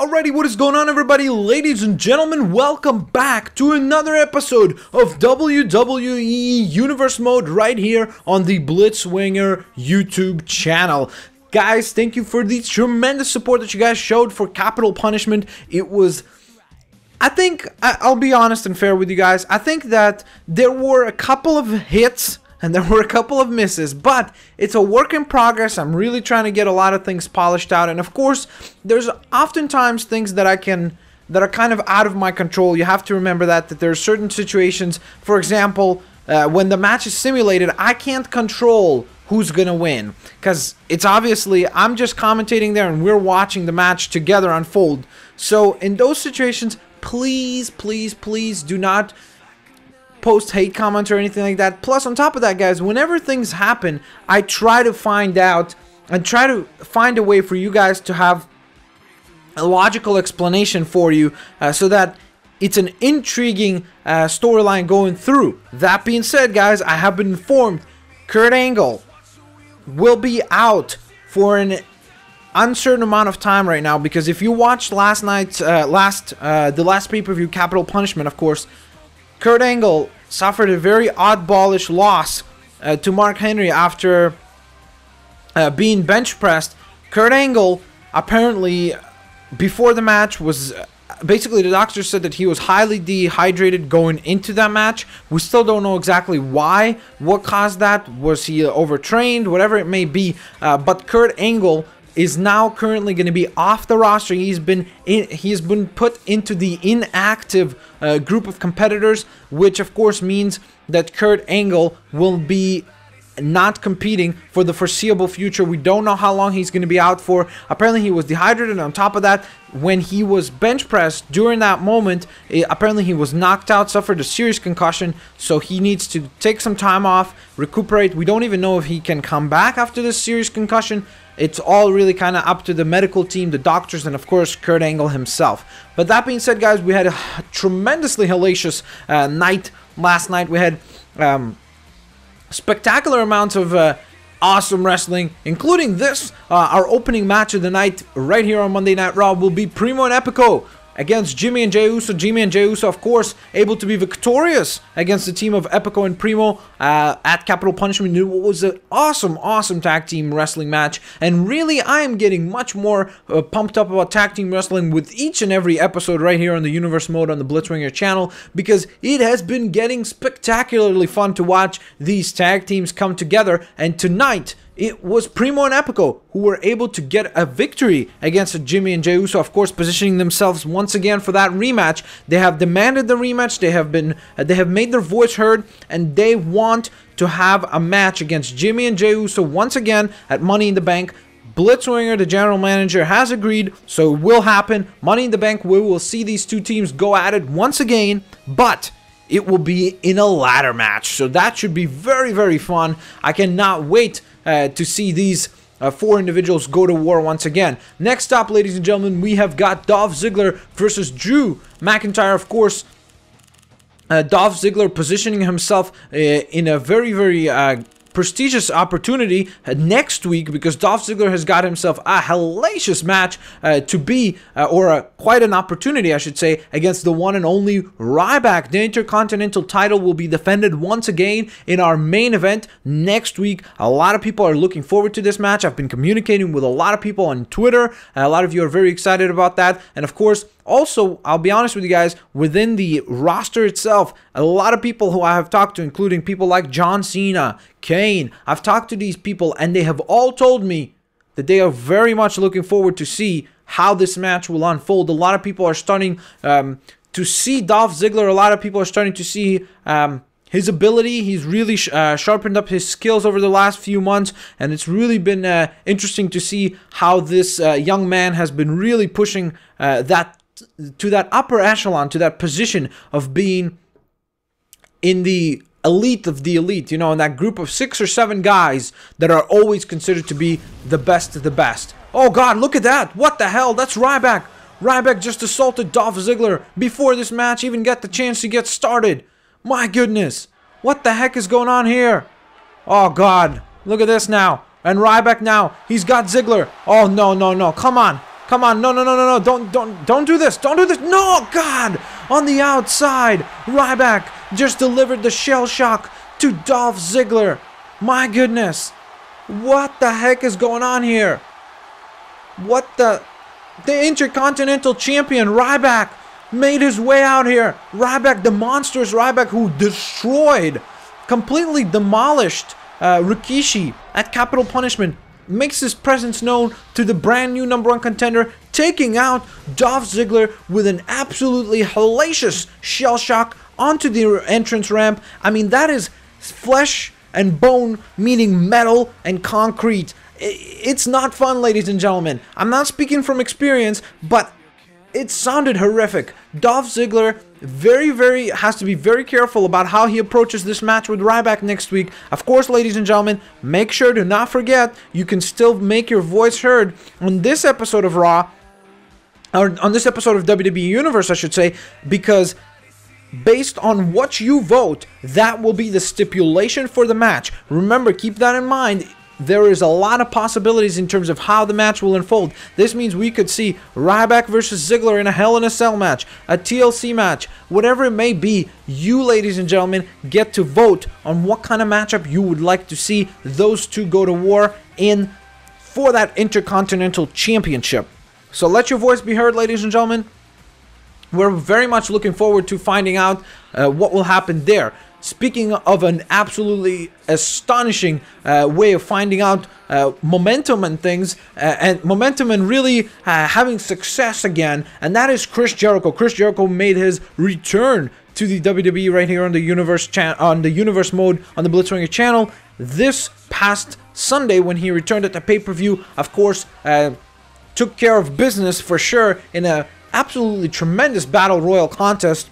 Alrighty, what is going on, everybody? Ladies and gentlemen, welcome back to another episode of WWE Universe Mode right here on the Blitzwinger YouTube channel. Guys, thank you for the tremendous support that you guys showed for Capital Punishment. It was... I think, I'll be honest and fair with you guys, I think that there were a couple of hits and there were a couple of misses, but it's a work in progress. I'm really trying to get a lot of things polished out, and of course, there's oftentimes things that are kind of out of my control. You have to remember that there are certain situations, for example, when the match is simulated, I can't control who's gonna win, because it's obviously, I'm just commentating there and we're watching the match together unfold. So in those situations, please do not post hate comments or anything like that. Plus, on top of that, guys, whenever things happen, I try to find out and try to find a way for you guys to have a logical explanation for you, so that it's an intriguing storyline going through. That being said, guys, I have been informed Kurt Angle will be out for an uncertain amount of time right now, because if you watched last night's the last pay-per-view, Capital Punishment, of course, Kurt Angle suffered a very oddballish loss to Mark Henry after being bench pressed. Kurt Angle apparently before the match was basically, the doctor said that he was highly dehydrated going into that match. We still don't know exactly why, what caused that. Was he overtrained, whatever it may be, but Kurt Angle is now currently going to be off the roster. He's been put into the inactive group of competitors, which of course means that Kurt Angle will be not competing for the foreseeable future. We don't know how long he's going to be out for. Apparently he was dehydrated, and on top of that, when he was bench pressed during that moment, apparently he was knocked out, suffered a serious concussion, so he needs to take some time off, recuperate. We don't even know if he can come back after this serious concussion. It's all really kind of up to the medical team, the doctors, and of course Kurt Angle himself. But that being said, guys, we had a tremendously hellacious night last night. We had spectacular amounts of awesome wrestling, including this. Our opening match of the night right here on Monday Night Raw will be Primo and Epico against Jimmy and Jey Uso. Jimmy and Jey Uso, of course, able to be victorious against the team of Epico and Primo at Capital Punishment. It was an awesome tag team wrestling match, and really, I am getting much more pumped up about tag team wrestling with each and every episode right here on the Universe Mode on the Blitzwinger channel, because it has been getting spectacularly fun to watch these tag teams come together, and tonight, it was Primo and Epico who were able to get a victory against Jimmy and Jey Uso, of course, positioning themselves once again for that rematch. They have demanded the rematch. They have made their voice heard, and they want to have a match against Jimmy and Jey Uso once again at Money in the Bank. Blitzwinger, the general manager, has agreed, so it will happen. Money in the Bank, we will see these two teams go at it once again, but it will be in a ladder match, so that should be very fun. I cannot wait to see these four individuals go to war once again. Next up, ladies and gentlemen, we have got Dolph Ziggler versus Drew McIntyre. Of course, Dolph Ziggler positioning himself in a very prestigious opportunity next week, because Dolph Ziggler has got himself a hellacious match to be, quite an opportunity, I should say, against the one and only Ryback. The Intercontinental title will be defended once again in our main event next week. A lot of people are looking forward to this match. I've been communicating with a lot of people on Twitter. A lot of you are very excited about that. And of course, also, I'll be honest with you guys, within the roster itself, a lot of people who I have talked to, including people like John Cena, Kane, I've talked to these people, and they have all told me that they are very much looking forward to see how this match will unfold. A lot of people are starting to see Dolph Ziggler. A lot of people are starting to see his ability. He's really sharpened up his skills over the last few months, and it's really been interesting to see how this young man has been really pushing to that upper echelon, to that position of being in the elite of the elite, you know, in that group of 6 or 7 guys that are always considered to be the best of the best. Oh God, look at that! What the hell? That's Ryback! Ryback just assaulted Dolph Ziggler before this match even got the chance to get started. My goodness! What the heck is going on here? Oh God, look at this now. And Ryback now, he's got Ziggler. Oh no, come on, Come on. No, no, no, no, no. Don't do this. Don't do this. No, God. On the outside, Ryback just delivered the shell shock to Dolph Ziggler. My goodness. What the heck is going on here? What the Intercontinental Champion Ryback made his way out here. Ryback, the monstrous Ryback who destroyed, completely demolished Rikishi at Capital Punishment, makes his presence known to the brand new #1 contender, taking out Dolph Ziggler with an absolutely hellacious shell shock onto the entrance ramp. I mean, that is flesh and bone meeting metal and concrete. It's not fun, ladies and gentlemen. I'm not speaking from experience, but it sounded horrific. Dolph Ziggler has to be very careful about how he approaches this match with Ryback next week. Of course, ladies and gentlemen, make sure to not forget you can still make your voice heard on this episode of Raw, or on this episode of WWE Universe, I should say, because based on what you vote, that will be the stipulation for the match. Remember, keep that in mind. There is a lot of possibilities in terms of how the match will unfold. This means we could see Ryback versus Ziggler in a Hell in a Cell match, a TLC match, whatever it may be. You, ladies and gentlemen, get to vote on what kind of matchup you would like to see those two go to war in for that Intercontinental Championship. So let your voice be heard, ladies and gentlemen. We're very much looking forward to finding out what will happen there. Speaking of an absolutely astonishing way of finding out momentum and things, and momentum and really having success again, and that is Chris Jericho. Chris Jericho made his return to the WWE right here on the Universe mode on the Blitzwinger channel this past Sunday when he returned at the pay-per-view. Of course, took care of business for sure in a absolutely tremendous battle royal contest,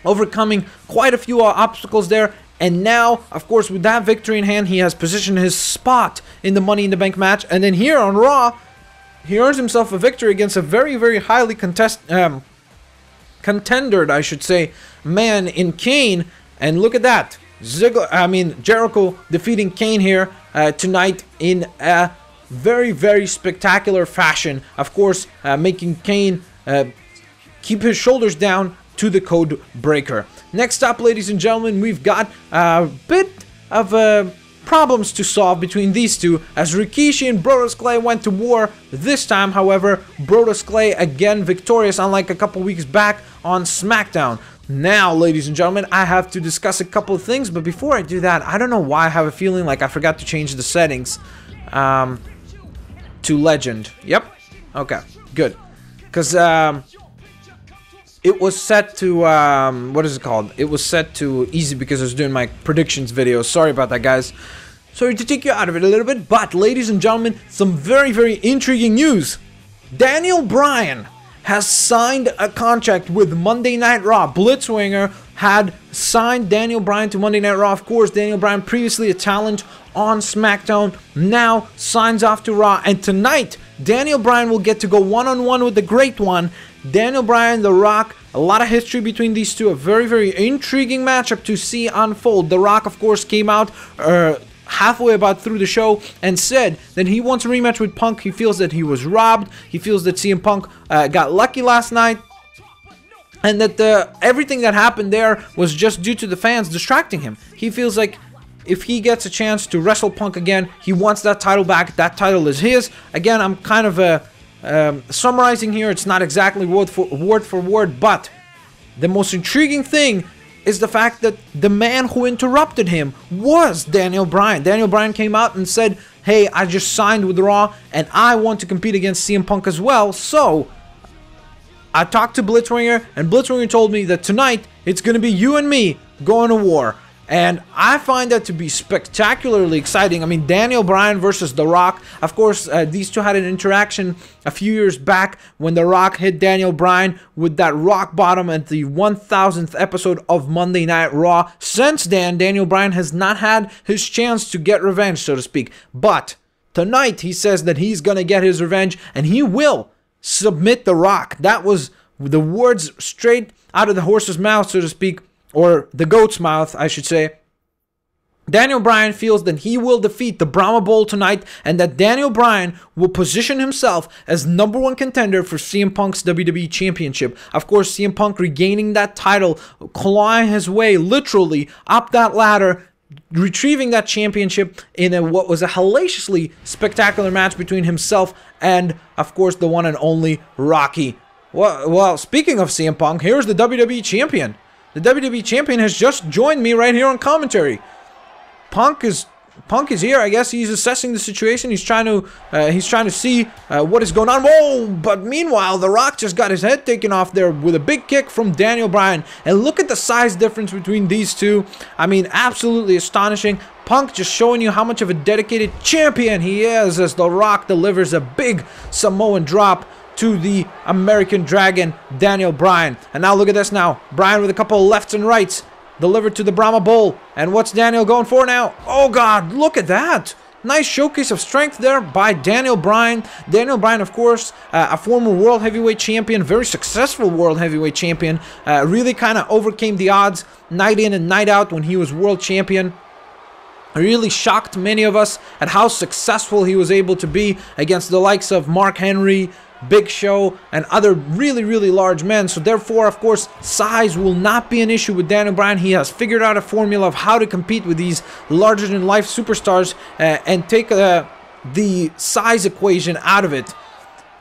overcoming quite a few obstacles there. And now, of course, with that victory in hand, he has positioned his spot in the Money in the Bank match. And then here on Raw, he earns himself a victory against a very, very highly contender, I should say, man in Kane. And look at that, Jericho defeating Kane here tonight in a very, very spectacular fashion. Of course, making Kane keep his shoulders down to the code breaker. Next up, ladies and gentlemen, we've got a bit of problems to solve between these two, as Rikishi and Brodus Clay went to war. This time, however, Brodus Clay again victorious, unlike a couple weeks back on Smackdown. Now, ladies and gentlemen, I have to discuss a couple of things, but before I do that, I don't know why I have a feeling like I forgot to change the settings to Legend. Yep. Okay, good. Because it was set to, what is it called? It was set to easy because I was doing my predictions video. Sorry about that, guys. Sorry to take you out of it a little bit. But, ladies and gentlemen, some very, very intriguing news. Daniel Bryan has signed a contract with Monday Night Raw. Blitzwinger had signed Daniel Bryan to Monday Night Raw. Of course, Daniel Bryan, previously a talent on SmackDown, now signs off to Raw. And tonight, Daniel Bryan will get to go one-on-one with the Great One, Daniel Bryan, The Rock. A lot of history between these two. A very, very intriguing matchup to see unfold. The Rock, of course, came out halfway about through the show and said that he wants a rematch with Punk. He feels that he was robbed. He feels that CM Punk got lucky last night, and that everything that happened there was just due to the fans distracting him. He feels like if he gets a chance to wrestle Punk again, he wants that title back. That title is his. Again, I'm kind of summarizing here. It's not exactly word for word, but the most intriguing thing is the fact that the man who interrupted him was Daniel Bryan. Daniel Bryan came out and said, hey, I just signed with Raw and I want to compete against CM Punk as well. So I talked to Blitzwinger, and Blitzwinger told me that tonight it's going to be you and me going to war. And I find that to be spectacularly exciting. I mean, Daniel Bryan versus The Rock. Of course, these two had an interaction a few years back when The Rock hit Daniel Bryan with that rock bottom at the 1000th episode of Monday Night Raw. Since then, Daniel Bryan has not had his chance to get revenge, so to speak. But tonight, he says that he's going to get his revenge, and he will submit The Rock. That was the words straight out of the horse's mouth, so to speak. Or the goat's mouth, I should say. Daniel Bryan feels that he will defeat the Brahma Bull tonight, and that Daniel Bryan will position himself as #1 contender for CM Punk's WWE Championship. Of course, CM Punk regaining that title, clawing his way literally up that ladder, retrieving that championship in what was a hellaciously spectacular match between himself and, of course, the one and only Rocky. Well, speaking of CM Punk, here's the WWE Champion. The WWE Champion has just joined me right here on commentary. Punk is here. I guess he's assessing the situation. He's trying to see what is going on. Whoa! But meanwhile, The Rock just got his head taken off there with a big kick from Daniel Bryan. And look at the size difference between these two. I mean, absolutely astonishing. Punk just showing you how much of a dedicated champion he is as The Rock delivers a big Samoan drop to the American Dragon, Daniel Bryan. And now look at this now. Bryan with a couple of lefts and rights. Delivered to the Brahma Bull. And what's Daniel going for now? Oh, God, look at that. Nice showcase of strength there by Daniel Bryan. Daniel Bryan, of course, a former World Heavyweight Champion, very successful World Heavyweight Champion. Really kind of overcame the odds night in and night out when he was World Champion. Really shocked many of us at how successful he was able to be against the likes of Mark Henry, Big Show, and other really large men. So therefore, of course, size will not be an issue with Daniel Bryan. He has figured out a formula of how to compete with these larger-than-life superstars and take the size equation out of it.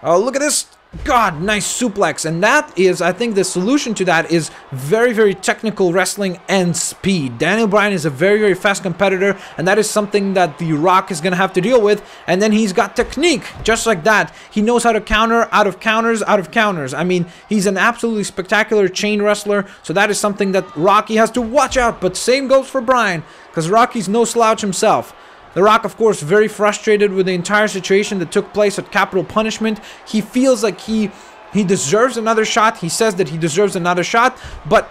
Look at this. God, nice suplex. And that is, I think the solution to that is very technical wrestling and speed. Daniel Bryan is a very fast competitor, and that is something that The Rock is going to have to deal with. And then he's got technique, just like that. He knows how to counter out of counters. I mean, he's an absolutely spectacular chain wrestler, so that is something that Rocky has to watch out. But same goes for Bryan, because Rocky's no slouch himself. The Rock, of course, very frustrated with the entire situation that took place at Capital Punishment. He feels like he deserves another shot. He says that he deserves another shot, but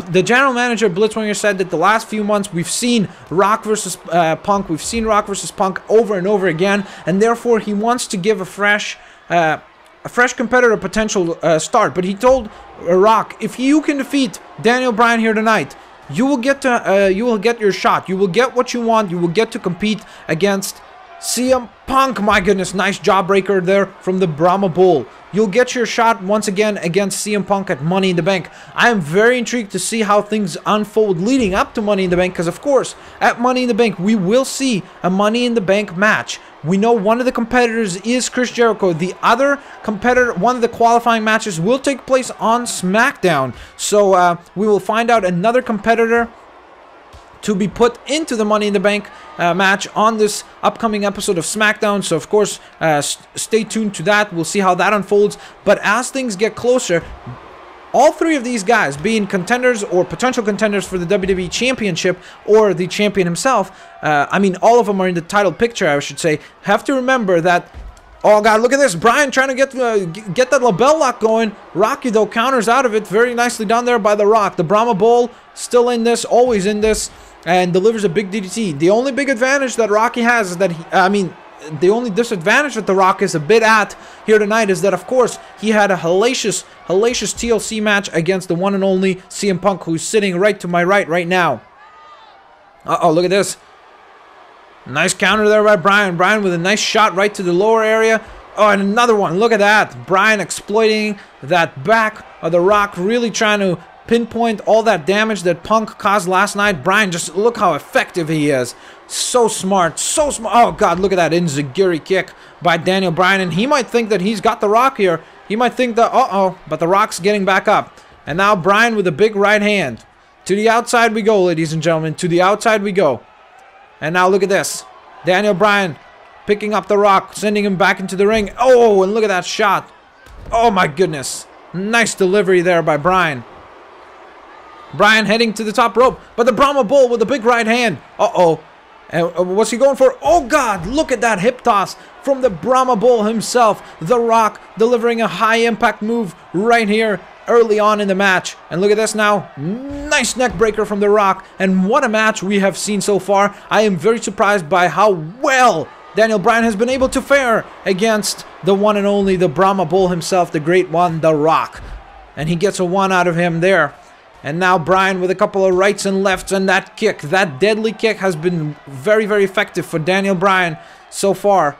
the general manager, Blitzwinger, said that the last few months we've seen Rock versus Punk. We've seen Rock versus Punk over and over again, and therefore he wants to give a fresh competitor potential start. But he told Rock, if you can defeat Daniel Bryan here tonight, you will get your shot. You will get what you want. You will get to compete against CM Punk. My goodness, nice jawbreaker there from the Brahma Bull. You'll get your shot once again against CM Punk at Money in the Bank. I am very intrigued to see how things unfold leading up to Money in the Bank, because of course, at Money in the Bank, we will see a Money in the Bank match. We know one of the competitors is Chris Jericho. The other competitor, one of the qualifying matches, will take place on Smackdown. So we will find out another competitor to be put into the Money in the Bank match on this upcoming episode of Smackdown. So of course, stay tuned to that. We'll see how that unfolds. But as things get closer, all three of these guys, being contenders or potential contenders for the WWE Championship or the champion himself, I mean, all of them are in the title picture, I should say, have to remember that. Oh, God, look at this. Bryan trying to get that label lock going. Rocky, though, counters out of it. Very nicely done there by The Rock. The Brahma Bull still in this, always in this, and delivers a big DDT. The only big advantage that Rocky has is that, the only disadvantage that The Rock is a bit at here tonight is that, of course, he had a hellacious TLC match against the one and only CM Punk, who's sitting right to my right now. Uh-oh, look at this. Nice counter there by Bryan. Bryan with a nice shot right to the lower area. Oh, and another one. Look at that. Bryan exploiting that back of The Rock, really trying to pinpoint all that damage that Punk caused last night. Bryan, just look how effective he is. So smart, so smart. Oh, God, look at that enziguri kick by Daniel Bryan. And he might think that he's got The Rock here. He might think that, but The Rock's getting back up. And now Bryan with a big right hand. To the outside we go, ladies and gentlemen. To the outside we go. And now look at this. Daniel Bryan picking up The Rock, sending him back into the ring. Oh, and look at that shot. Oh, my goodness. Nice delivery there by Bryan. Bryan heading to the top rope, but the Brahma Bull with a big right hand. Uh-oh. What's he going for? Oh, God, look at that hip toss from the Brahma Bull himself. The Rock delivering a high-impact move right here early on in the match. And look at this now. Nice neck breaker from The Rock. And what a match we have seen so far. I am very surprised by how well Daniel Bryan has been able to fare against the one and only, the Brahma Bull himself, the great one, The Rock. And he gets a one out of him there And now Bryan with a couple of rights and lefts, and that kick, that deadly kick has been very, very effective for Daniel Bryan so far.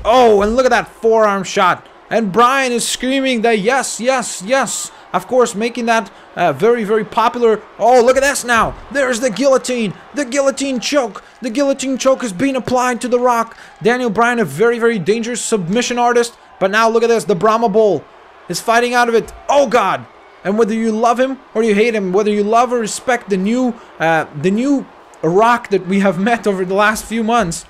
Oh, and look at that forearm shot. And Bryan is screaming that yes, yes, yes. Of course, making that very, very popular. Oh, look at this now. There's the guillotine. The guillotine choke. The guillotine choke is being applied to The Rock. Daniel Bryan, a very, very dangerous submission artist. But now look at this. The Brahma Bull is fighting out of it. Oh, God. And whether you love him or you hate him, whether you love or respect the new Rock that we have met over the last few months,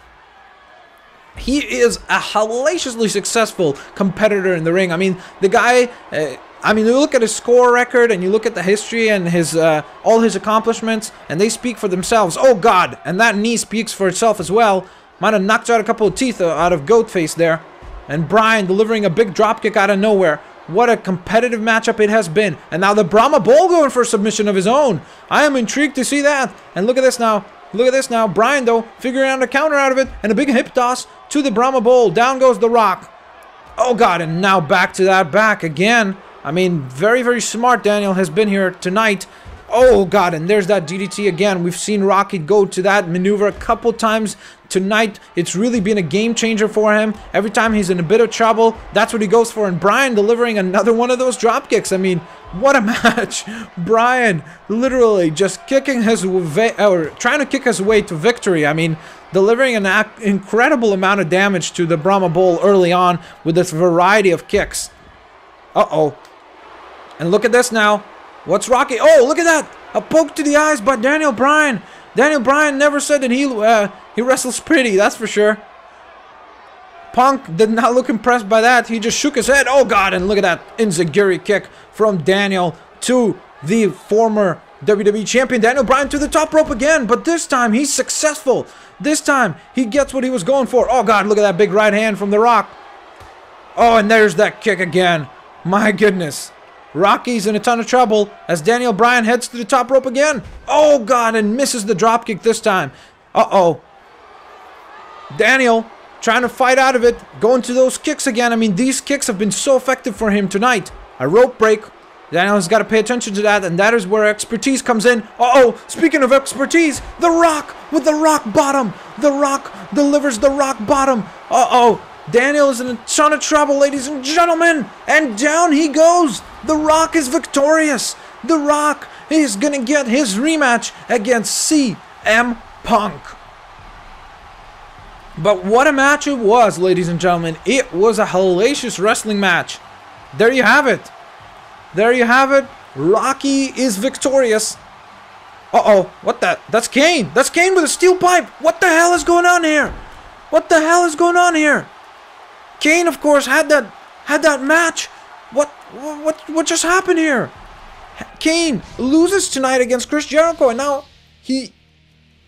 he is a hellaciously successful competitor in the ring. I mean, the guy, you look at his score record and you look at the history and his all his accomplishments, and they speak for themselves. Oh, God. And that knee speaks for itself as well. Might have knocked out a couple of teeth out of goat face there. And Bryan delivering a big dropkick out of nowhere. What a competitive matchup it has been. And now the Brahma Bull going for a submission of his own. I am intrigued to see that. And look at this now. Look at this now. Bryan, though, figuring out a counter out of it. And a big hip toss to the Brahma Bull. Down goes The Rock. Oh, God. And now back to that back again. I mean, very, very smart Daniel has been here tonight. Oh, God. And there's that DDT again. We've seen Rocky go to that maneuver a couple times tonight. It's really been a game changer for him. Every time he's in a bit of trouble, that's what he goes for. And Bryan delivering another one of those drop kicks. I mean, what a match. Bryan literally just kicking his way, or trying to kick his way to victory. I mean, delivering an incredible amount of damage to the Brahma Bull early on with this variety of kicks. Uh-oh. And look at this now. What's Rocky? Oh, look at that. A poke to the eyes by Daniel Bryan. Daniel Bryan never said that he wrestles pretty, that's for sure. Punk did not look impressed by that. He just shook his head. Oh, God. And look at that enziguri kick from Daniel to the former WWE champion. Daniel Bryan to the top rope again. But this time, he's successful. This time, he gets what he was going for. Oh, God. Look at that big right hand from The Rock. Oh, and there's that kick again. My goodness. Rocky's in a ton of trouble as Daniel Bryan heads to the top rope again. Oh, God, and misses the dropkick this time. Uh-oh. Daniel trying to fight out of it, going to those kicks again. I mean, these kicks have been so effective for him tonight. A rope break. Daniel has got to pay attention to that, and that is where expertise comes in. Uh-oh, speaking of expertise, The Rock with the rock bottom. The Rock delivers the rock bottom. Uh-oh. Daniel is in a ton of trouble, ladies and gentlemen. And down he goes. The Rock is victorious. The Rock is going to get his rematch against CM Punk. But what a match it was, ladies and gentlemen. It was a hellacious wrestling match. There you have it. There you have it. Rocky is victorious. Uh-oh. What the? That's Kane. That's Kane with a steel pipe. What the hell is going on here? What the hell is going on here? Kane, of course, had that match. What just happened here? Kane loses tonight against Chris Jericho, and now he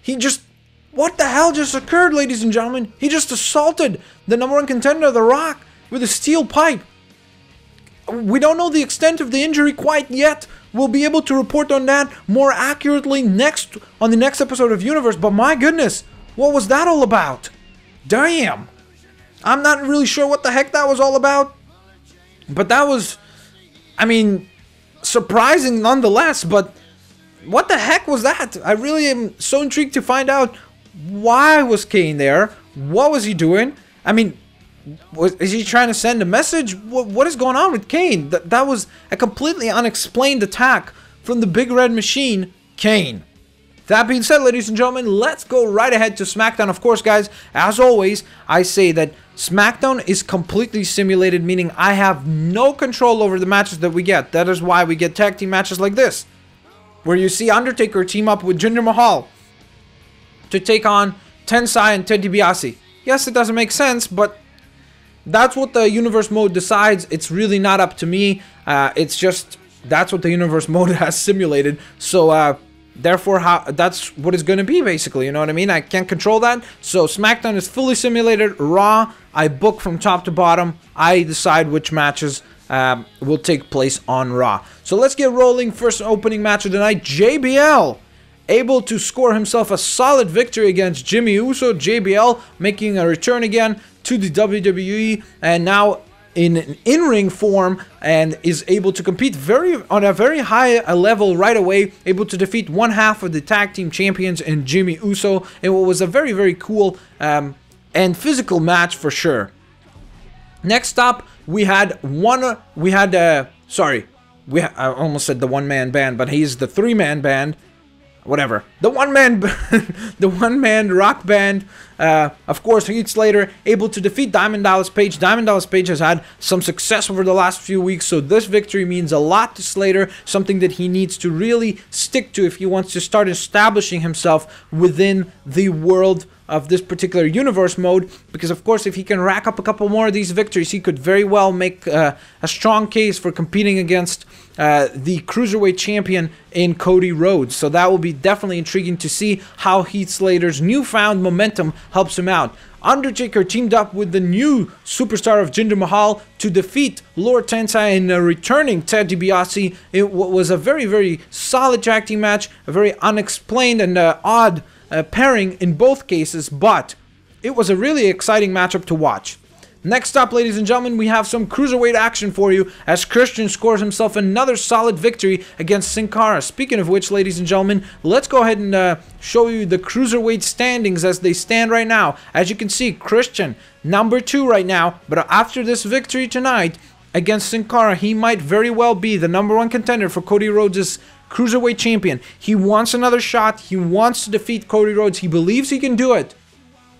just, what the hell just occurred, ladies and gentlemen? He just assaulted the #1 contender, The Rock, with a steel pipe. We don't know the extent of the injury quite yet. We'll be able to report on that more accurately on the next episode of Universe. But my goodness, what was that all about? Damn. I'm not really sure what the heck that was all about. But that was, I mean, surprising nonetheless. But what the heck was that? I really am so intrigued to find out, why was Kane there? What was he doing? I mean, is he trying to send a message? What is going on with Kane? That was a completely unexplained attack from the Big Red Machine, Kane. That being said, ladies and gentlemen, let's go right ahead to SmackDown. Of course, guys, as always, I say that SmackDown is completely simulated, meaning I have no control over the matches that we get. That is why we get tag team matches like this, where you see Undertaker team up with Jinder Mahal to take on Tensai and Ted DiBiase. Yes, it doesn't make sense, but that's what the universe mode decides. It's really not up to me. It's just, that's what the universe mode has simulated. So, therefore, that's what it's going to be, basically. You know what I mean? I can't control that. So, SmackDown is fully simulated. Raw, I book from top to bottom. I decide which matches will take place on Raw. So, let's get rolling. First opening match of the night. JBL able to score himself a solid victory against Jimmy Uso. JBL making a return again to the WWE. And now in in-ring form and is able to compete on a very high level right away, able to defeat one half of the tag team champions in Jimmy Uso, in what was a very, very cool and physical match for sure. Next up, I almost said the one-man band, but he's the three-man band. Whatever. The one-man rock band. Of course, Heath Slater able to defeat Diamond Dallas Page. Diamond Dallas Page has had some success over the last few weeks, so this victory means a lot to Slater, something that he needs to really stick to if he wants to start establishing himself within the world of this particular universe mode, because of course if he can rack up a couple more of these victories, he could very well make a strong case for competing against the Cruiserweight champion in Cody Rhodes. So that will be definitely intriguing to see how Heath Slater's newfound momentum helps him out. Undertaker teamed up with the new superstar of Jinder Mahal to defeat Lord Tensai and returning Ted DiBiase. It was a very, very solid tag team match, a very unexplained and odd pairing in both cases, but it was a really exciting matchup to watch. Next up, ladies and gentlemen, we have some Cruiserweight action for you as Christian scores himself another solid victory against Sin Cara. Speaking of which, ladies and gentlemen, let's go ahead and show you the Cruiserweight standings as they stand right now. As you can see, Christian, number 2 right now, but after this victory tonight against Sin Cara, he might very well be the number 1 contender for Cody Rhodes' Cruiserweight champion. He wants another shot. He wants to defeat Cody Rhodes. He believes he can do it.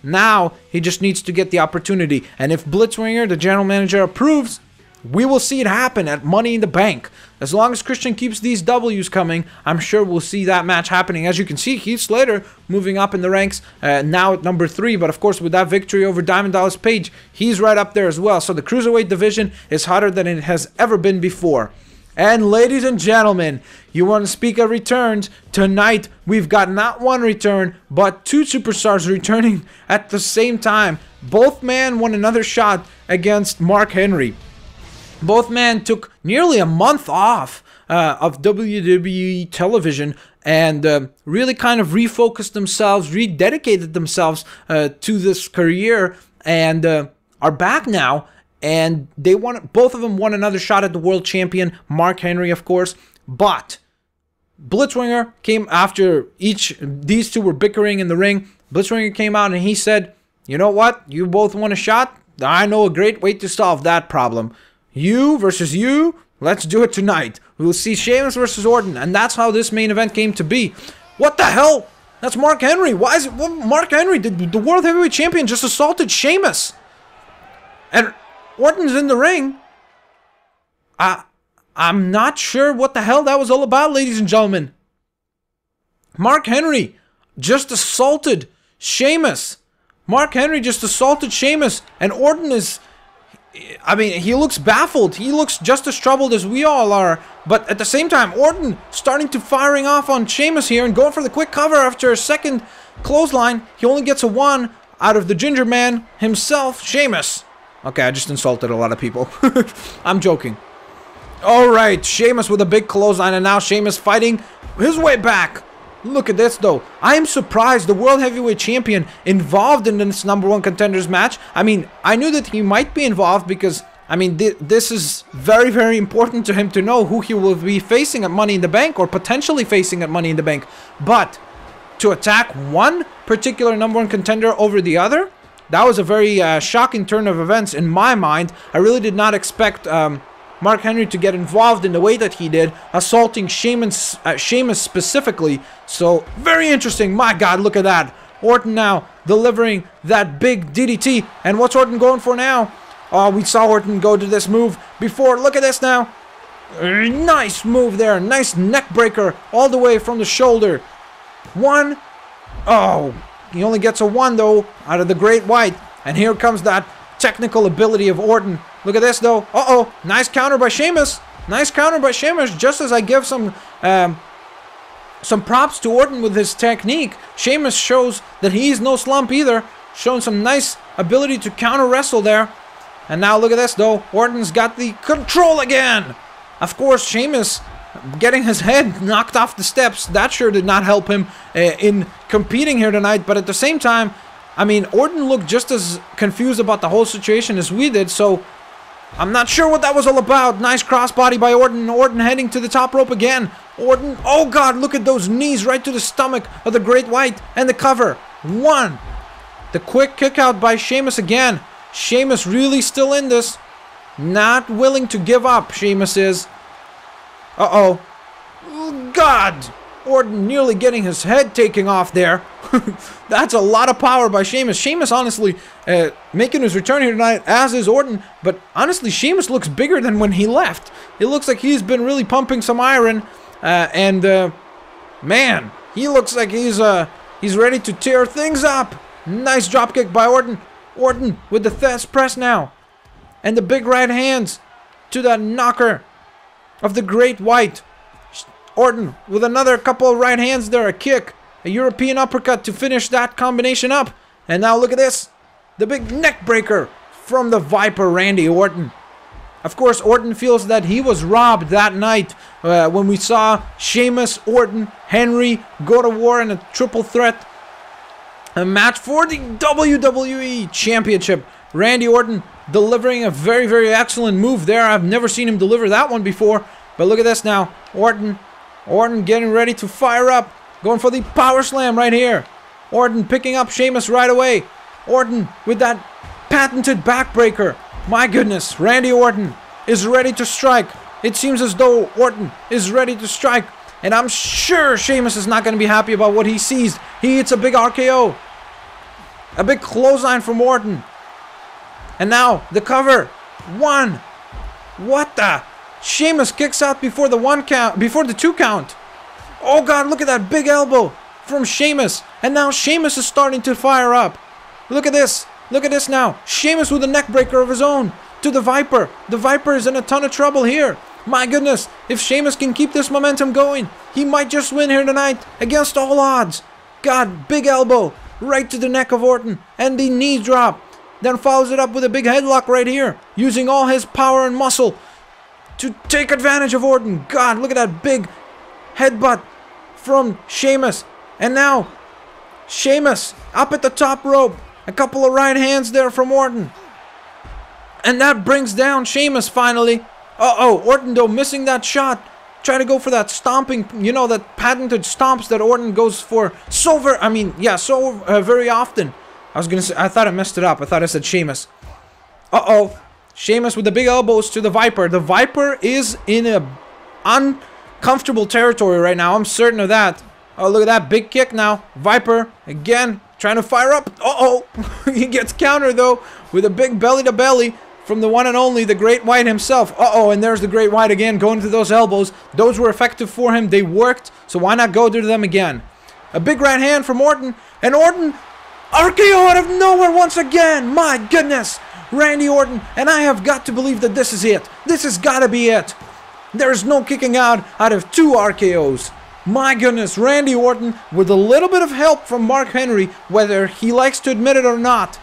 Now, he just needs to get the opportunity. And if Blitzwinger, the general manager, approves, we will see it happen at Money in the Bank. As long as Christian keeps these W's coming, I'm sure we'll see that match happening. As you can see, Heath Slater moving up in the ranks now at number 3. But of course, with that victory over Diamond Dallas Page, he's right up there as well. So the Cruiserweight division is hotter than it has ever been before. And ladies and gentlemen, you want to speak of returns? Tonight, we've got not one return, but 2 superstars returning at the same time. Both men won another shot against Mark Henry. Both men took nearly a month off of WWE television and really kind of refocused themselves, rededicated themselves to this career, and are back now. And both of them won another shot at the world champion, Mark Henry, of course. But Blitzwinger came after these two were bickering in the ring. Blitzwinger came out and he said, you know what? You both want a shot? I know a great way to solve that problem. You versus you, let's do it tonight. We'll see Sheamus versus Orton. And that's how this main event came to be. What the hell? That's Mark Henry. Why is it Mark Henry? The World Heavyweight Champion just assaulted Sheamus. And Orton's in the ring. I'm not sure what the hell that was all about, ladies and gentlemen. Mark Henry just assaulted Sheamus. Mark Henry just assaulted Sheamus. And Orton is... I mean, he looks baffled. He looks just as troubled as we all are. But at the same time, Orton starting to firing off on Sheamus here and going for the quick cover after a second clothesline. He only gets a 1 out of the Ginger Man himself, Sheamus. Okay, I just insulted a lot of people. I'm joking. Alright, Sheamus with a big clothesline, and now Sheamus fighting his way back. Look at this, though. I am surprised the World Heavyweight Champion involved in this number 1 contenders match. I mean, I knew that he might be involved because, I mean, this is very, very important to him to know who he will be facing at Money in the Bank or potentially facing at Money in the Bank. But to attack one particular number 1 contender over the other, that was a very shocking turn of events in my mind. I really did not expect Mark Henry to get involved in the way that he did, assaulting Sheamus specifically. So, very interesting. My God, look at that. Orton now delivering that big DDT. And what's Orton going for now? Oh, we saw Orton go to this move before. Look at this now. Nice move there. Nice neck breaker all the way from the shoulder. 1. Oh, he only gets a 1, though, out of the Great White. And here comes that technical ability of Orton. Look at this, though. Uh-oh. Nice counter by Sheamus. Nice counter by Sheamus. Just as I give some props to Orton with his technique, Sheamus shows that he's no slump either. Showing some nice ability to counter wrestle there. And now look at this, though. Orton's got the control again. Of course, Sheamus getting his head knocked off the steps. That sure did not help him in competing here tonight. But at the same time, I mean, Orton looked just as confused about the whole situation as we did. So I'm not sure what that was all about. Nice crossbody by Orton. Orton heading to the top rope again. Orton, oh God, look at those knees right to the stomach of the Great White. And the cover. 1. The quick kick out by Sheamus again. Sheamus really still in this. Not willing to give up, Sheamus is. Uh-oh. Oh, God. Orton nearly getting his head taken off there. That's a lot of power by Sheamus. Sheamus honestly making his return here tonight, as is Orton. But honestly, Sheamus looks bigger than when he left. It looks like he's been really pumping some iron. Man, he looks like he's ready to tear things up. Nice dropkick by Orton. Orton with the Thesz press now. And the big right hands to that knocker of the Great White. Orton with another couple of right hands there. A kick. A European uppercut to finish that combination up. And now look at this. The big neck breaker from the Viper, Randy Orton. Of course, Orton feels that he was robbed that night when we saw Sheamus, Orton, Henry go to war in a triple threat. A match for the WWE Championship. Randy Orton delivering a very, very excellent move there. I've never seen him deliver that one before. But look at this now. Orton getting ready to fire up. Going for the power slam right here. Orton picking up Sheamus right away. Orton with that patented backbreaker. My goodness, Randy Orton is ready to strike. It seems as though Orton is ready to strike. And I'm sure Sheamus is not going to be happy about what he sees. He hits a big RKO. A big clothesline from Orton. And now, the cover. 1. What the? Sheamus kicks out before the 1 count, before the 2 count. Oh God, look at that big elbow from Sheamus. And now Sheamus is starting to fire up. Look at this. Look at this now. Sheamus with a neck breaker of his own to the Viper. The Viper is in a ton of trouble here. My goodness, if Sheamus can keep this momentum going, he might just win here tonight against all odds. God, big elbow right to the neck of Orton and the knee drop. Then follows it up with a big headlock right here, using all his power and muscle to take advantage of Orton. God, look at that big headbutt from Sheamus. And now, Sheamus up at the top rope. A couple of right hands there from Orton. And that brings down Sheamus finally. Uh-oh, Orton though missing that shot. Try to go for that stomping, you know, that patented stomps that Orton goes for so very often. I was gonna say, I thought I messed it up. I thought I said Sheamus. Uh-oh. Sheamus with the big elbows to the Viper. The Viper is in a uncomfortable territory right now. I'm certain of that. Oh, look at that big kick now. Viper, again, trying to fire up. Uh-oh. He gets countered, though, with a big belly-to-belly from the one and only, the Great White himself. Uh-oh, and there's the Great White again, going to those elbows. Those were effective for him. They worked, so why not go to them again? A big right hand from Orton, and Orton, RKO out of nowhere once again. My goodness. Randy Orton, and I have got to believe that this is it. This has got to be it. There's no kicking out of 2 RKOs. My goodness, Randy Orton, with a little bit of help from Mark Henry, whether he likes to admit it or not,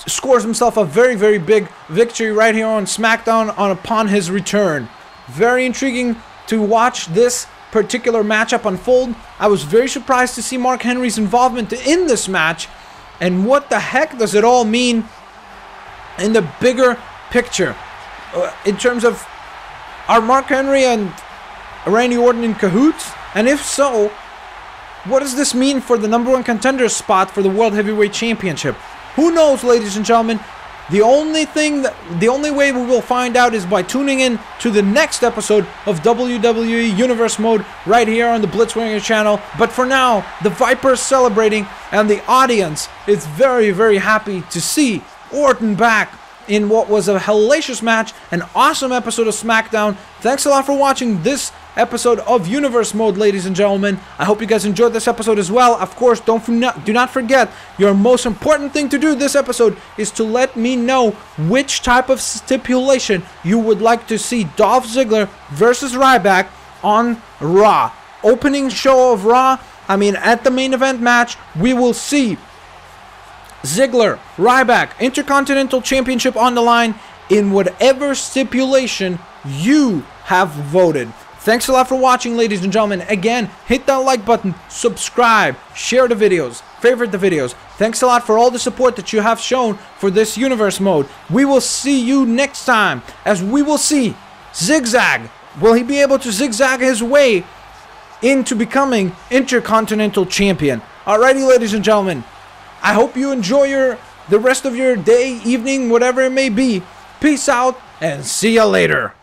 scores himself a very, very big victory right here on Smackdown upon his return. Very intriguing to watch this particular matchup unfold. I was very surprised to see Mark Henry's involvement in this match. And what the heck does it all mean in the bigger picture? In terms of, are Mark Henry and Randy Orton in cahoots? And if so, what does this mean for the #1 contender spot for the World Heavyweight Championship? Who knows, ladies and gentlemen? The only way we will find out is by tuning in to the next episode of WWE Universe Mode right here on the Blitzwinger channel. But for now, the Viper is celebrating, and the audience is very, very happy to see Orton back in what was a hellacious match, an awesome episode of Smackdown. Thanks a lot for watching this episode of Universe Mode, ladies and gentlemen. I hope you guys enjoyed this episode as well. Of course, do not forget, your most important thing to do this episode is to let me know which type of stipulation you would like to see Dolph Ziggler versus Ryback on Raw. Opening show of Raw, at the main event match, we will see Ziggler, Ryback, Intercontinental Championship on the line in whatever stipulation you have voted. Thanks a lot for watching, ladies and gentlemen. Again, hit that like button, subscribe, share the videos, favorite the videos. Thanks a lot for all the support that you have shown for this universe mode. We will see you next time, as we will see Zigzag. Will he be able to zigzag his way into becoming Intercontinental Champion? Alrighty, ladies and gentlemen, I hope you enjoy the rest of your day, evening, whatever it may be. Peace out, and see ya later.